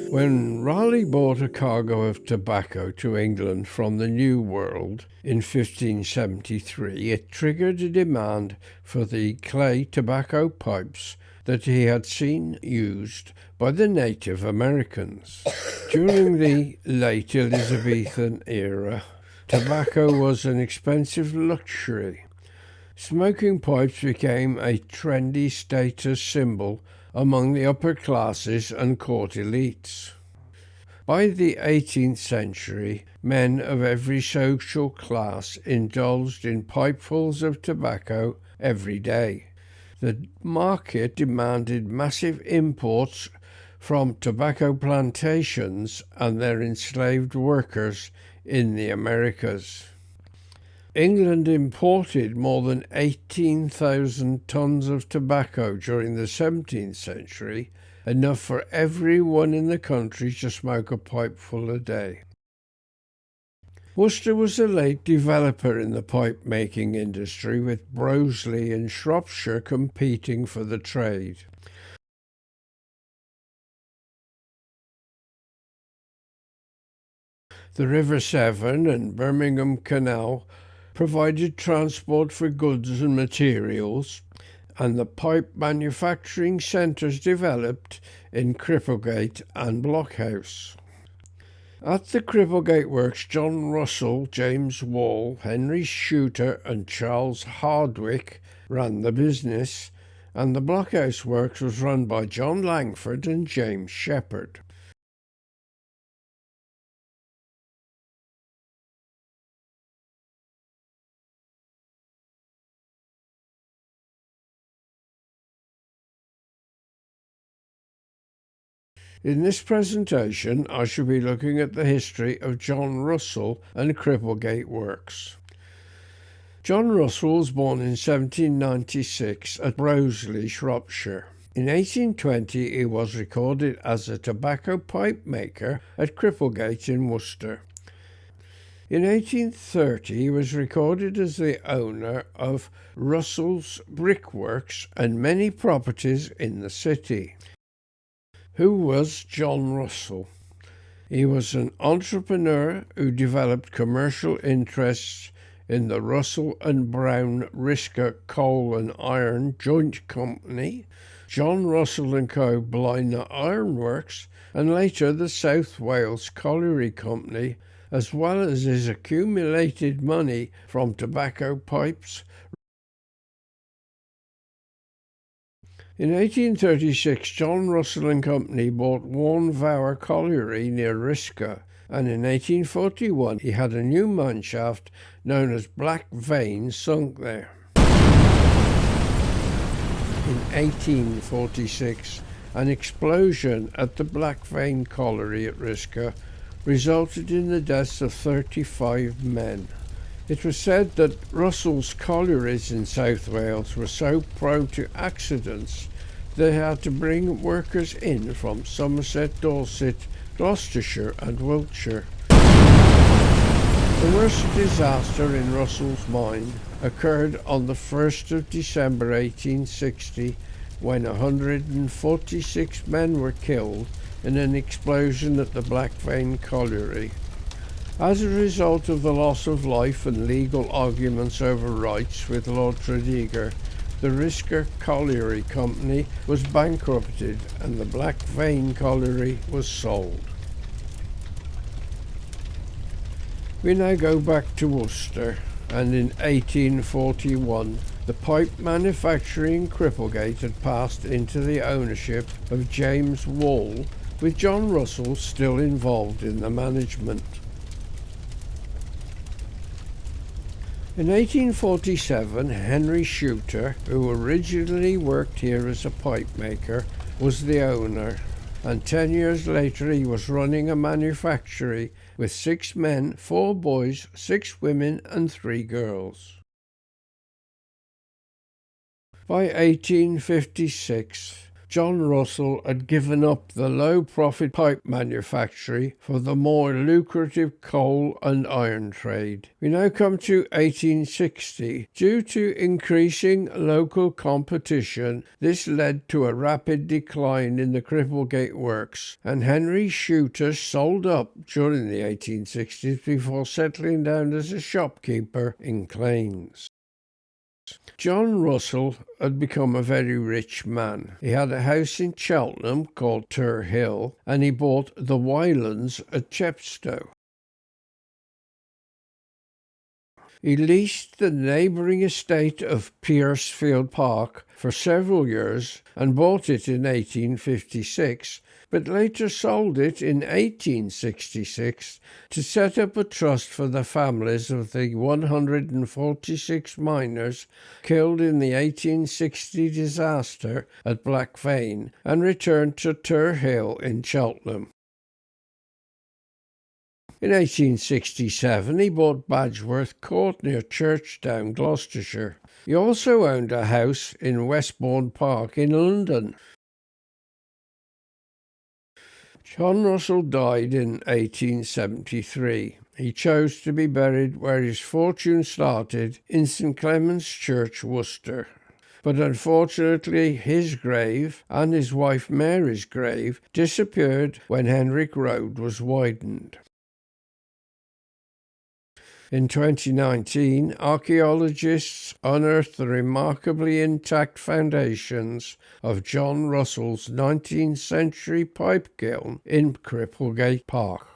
When Raleigh brought a cargo of tobacco to England from the New World in 1573, it triggered a demand for the clay tobacco pipes that he had seen used by the Native Americans. During the late Elizabethan era, tobacco was an expensive luxury. Smoking pipes became a trendy status symbol among the upper classes and court elites. By the 18th century, men of every social class indulged in pipefuls of tobacco every day. The market demanded massive imports from tobacco plantations and their enslaved workers in the Americas. England imported more than 18,000 tons of tobacco during the 17th century, enough for everyone in the country to smoke a pipeful a day. Worcester was a late developer in the pipe-making industry, with Broseley in Shropshire competing for the trade. The River Severn and Birmingham Canal provided transport for goods and materials, and the pipe manufacturing centres developed in Cripplegate and Blockhouse. At the Cripplegate Works, John Russell, James Wall, Henry Shooter and Charles Hardwick ran the business, and the Blockhouse Works was run by John Langford and James Shepherd. In this presentation, I shall be looking at the history of John Russell and Cripplegate Works. John Russell was born in 1796 at Broseley, Shropshire. In 1820 he was recorded as a tobacco pipe maker at Cripplegate in Worcester. In 1830 he was recorded as the owner of Russell's Brickworks and many properties in the city. Who was John Russell? He was an entrepreneur who developed commercial interests in the Russell and Brown Risker Coal and Iron Joint Company, John Russell and Co. Blaenau Iron Works, and later the South Wales Colliery Company, as well as his accumulated money from tobacco pipes. In 1836, John Russell and Company bought Warnvower Colliery near Risker, and in 1841 he had a new mine shaft known as Black Vein sunk there. In 1846, an explosion at the Black Vein Colliery at Risker resulted in the deaths of 35 men. It was said that Russell's collieries in South Wales were so prone to accidents they had to bring workers in from Somerset, Dorset, Gloucestershire and Wiltshire. The worst disaster in Russell's mine occurred on the 1st of December 1860 when 146 men were killed in an explosion at the Black Vein Colliery. As a result of the loss of life and legal arguments over rights with Lord Tredegar, the Risker Colliery Company was bankrupted and the Black Vein Colliery was sold. We now go back to Worcester, and in 1841 the pipe manufacturing Cripplegate had passed into the ownership of James Wall, with John Russell still involved in the management. In 1847, Henry Shooter, who originally worked here as a pipe maker, was the owner, and 10 years later he was running a manufactory with 6 men, 4 boys, 6 women and 3 girls. By 1856, John Russell had given up the low-profit pipe manufactory for the more lucrative coal and iron trade. We now come to 1860. Due to increasing local competition, this led to a rapid decline in the Cripplegate works, and Henry Shooter sold up during the 1860s before settling down as a shopkeeper in Claines. John Russell had become a very rich man. He had a house in Cheltenham called Tur Hill, and he bought the Wylands at Chepstow. He leased the neighbouring estate of Piercefield Park for several years and bought it in 1856, but later sold it in 1866 to set up a trust for the families of the 146 miners killed in the 1860 disaster at Blackfane, and returned to Tur Hill in Cheltenham. In 1867 he bought Badgeworth Court near Churchdown, Gloucestershire. He also owned a house in Westbourne Park in London. John Russell died in 1873. He chose to be buried where his fortune started, in St Clement's Church, Worcester. But unfortunately his grave and his wife Mary's grave disappeared when Henwick Road was widened. In 2019, archaeologists unearthed the remarkably intact foundations of John Russell's 19th century pipe kiln in Cripplegate Park.